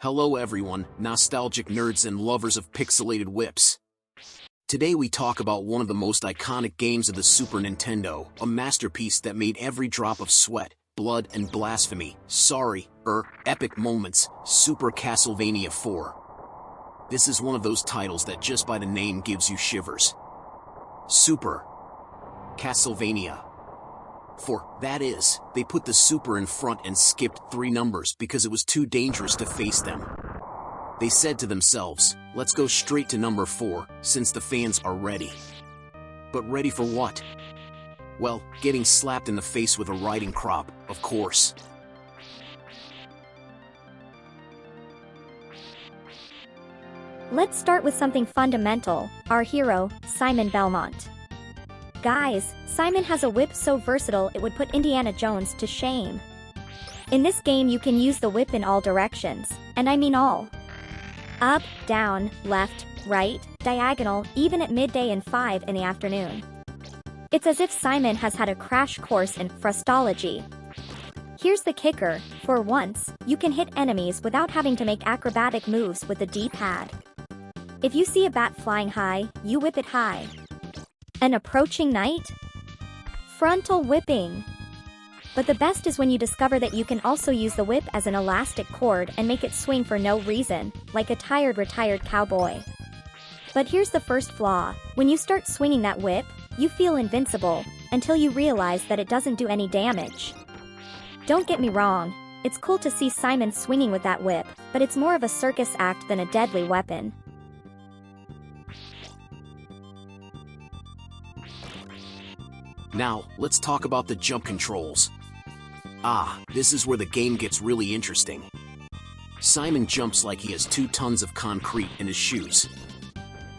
Hello everyone, nostalgic nerds and lovers of pixelated whips. Today we talk about one of the most iconic games of the Super Nintendo, a masterpiece that made every drop of sweat, blood and blasphemy, epic moments, Super Castlevania IV. This is one of those titles that just by the name gives you shivers. Super Castlevania IV, that is, they put the super in front and skipped 3 numbers because it was too dangerous to face them. They said to themselves, let's go straight to number 4, since the fans are ready. But ready for what? Well, getting slapped in the face with a riding crop, of course. Let's start with something fundamental, our hero, Simon Belmont. Guys, Simon has a whip so versatile it would put Indiana Jones to shame. In this game you can use the whip in all directions, and I mean all. Up, down, left, right, diagonal, even at midday and 5 in the afternoon. It's as if Simon has had a crash course in frustology. Here's the kicker, for once, you can hit enemies without having to make acrobatic moves with the D-pad. If you see a bat flying high, you whip it high. An approaching knight? Frontal whipping. But the best is when you discover that you can also use the whip as an elastic cord and make it swing for no reason, like a tired retired cowboy. But here's the first flaw, when you start swinging that whip, you feel invincible, until you realize that it doesn't do any damage. Don't get me wrong, it's cool to see Simon swinging with that whip, but it's more of a circus act than a deadly weapon. Now, let's talk about the jump controls. This is where the game gets really interesting. Simon jumps like he has 2 tons of concrete in his shoes.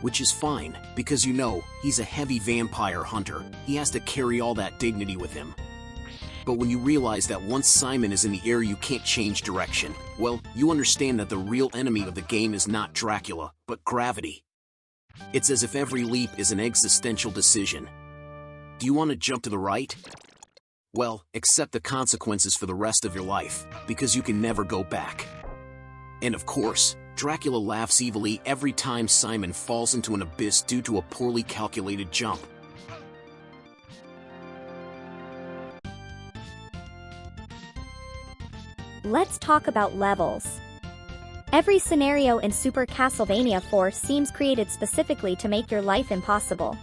Which is fine, because you know, he's a heavy vampire hunter, he has to carry all that dignity with him. But when you realize that once Simon is in the air you can't change direction, well, you understand that the real enemy of the game is not Dracula, but gravity. It's as if every leap is an existential decision. Do you want to jump to the right? Well, accept the consequences for the rest of your life, because you can never go back. And of course, Dracula laughs evilly every time Simon falls into an abyss due to a poorly calculated jump. Let's talk about levels. Every scenario in Super Castlevania IV seems created specifically to make your life impossible.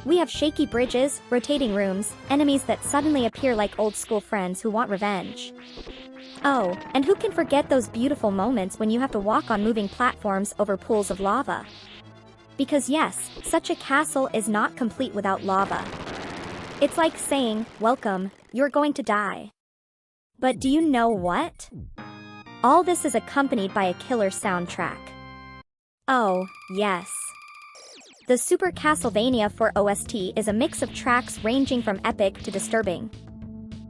We have shaky bridges, rotating rooms, enemies that suddenly appear like old-school friends who want revenge. Oh, and who can forget those beautiful moments when you have to walk on moving platforms over pools of lava? Because yes, such a castle is not complete without lava. It's like saying, welcome, you're going to die. But do you know what? All this is accompanied by a killer soundtrack. Oh, yes. The Super Castlevania IV OST is a mix of tracks ranging from epic to disturbing.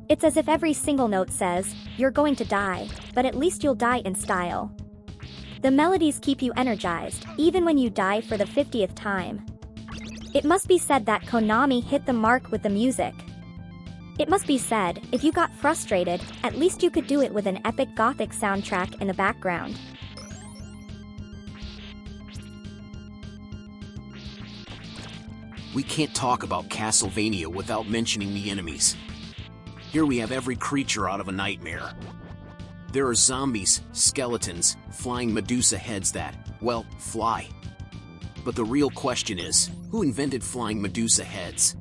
It's as if every single note says, you're going to die, but at least you'll die in style. The melodies keep you energized, even when you die for the 50th time. It must be said that Konami hit the mark with the music. It must be said, if you got frustrated, at least you could do it with an epic gothic soundtrack in the background. We can't talk about Castlevania without mentioning the enemies. Here we have every creature out of a nightmare. There are zombies, skeletons, flying Medusa heads that, well, fly. But the real question is, who invented flying Medusa heads?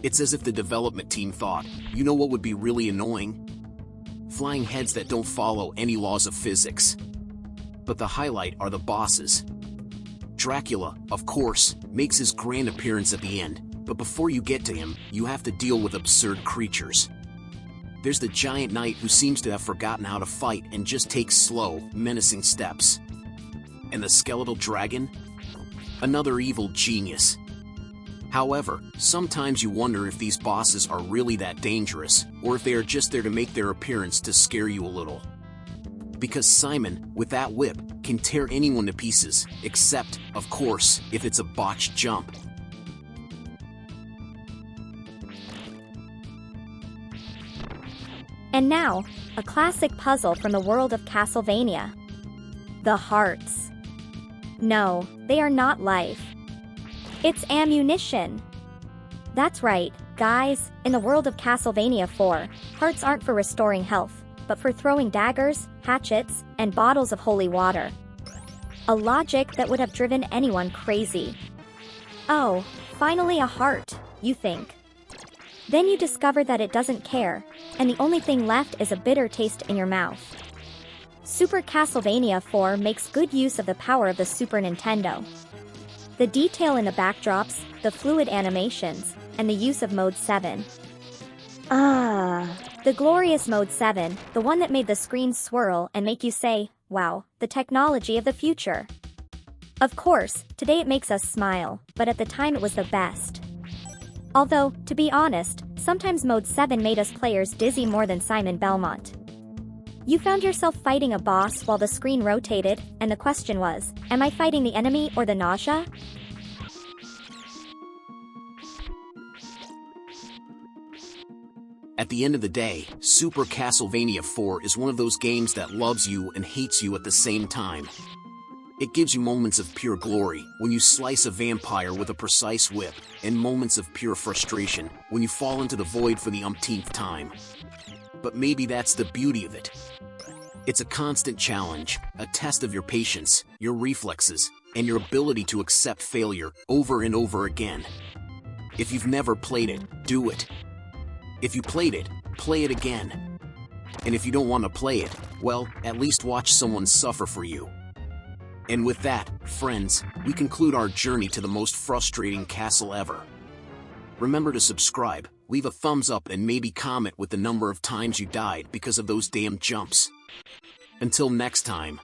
It's as if the development team thought, you know what would be really annoying? Flying heads that don't follow any laws of physics. But the highlight are the bosses. Dracula, of course, makes his grand appearance at the end, but before you get to him, you have to deal with absurd creatures. There's the giant knight who seems to have forgotten how to fight and just takes slow, menacing steps. And the skeletal dragon? Another evil genius. However, sometimes you wonder if these bosses are really that dangerous, or if they are just there to make their appearance to scare you a little. Because Simon, with that whip, can tear anyone to pieces, except, of course, if it's a botched jump. And now, a classic puzzle from the world of Castlevania. The hearts. No, they are not life. It's ammunition. That's right, guys, in the world of Castlevania IV, hearts aren't for restoring health, but for throwing daggers, hatchets, and bottles of holy water. A logic that would have driven anyone crazy. Oh, finally a heart, you think. Then you discover that it doesn't care, and the only thing left is a bitter taste in your mouth. Super Castlevania IV makes good use of the power of the Super Nintendo. The detail in the backdrops, the fluid animations, and the use of Mode 7. The glorious Mode 7, the one that made the screen swirl and make you say, wow, the technology of the future. Of course, today it makes us smile, but at the time it was the best. Although, to be honest, sometimes Mode 7 made us players dizzy more than Simon Belmont. You found yourself fighting a boss while the screen rotated, and the question was, am I fighting the enemy or the nausea? At the end of the day, Super Castlevania IV is one of those games that loves you and hates you at the same time. It gives you moments of pure glory when you slice a vampire with a precise whip, and moments of pure frustration when you fall into the void for the umpteenth time. But maybe that's the beauty of it. It's a constant challenge, a test of your patience, your reflexes, and your ability to accept failure over and over again. If you've never played it, do it. If you played it, play it again. And if you don't want to play it, well, at least watch someone suffer for you. And with that, friends, we conclude our journey to the most frustrating castle ever. Remember to subscribe, leave a thumbs up, and maybe comment with the number of times you died because of those damn jumps. Until next time.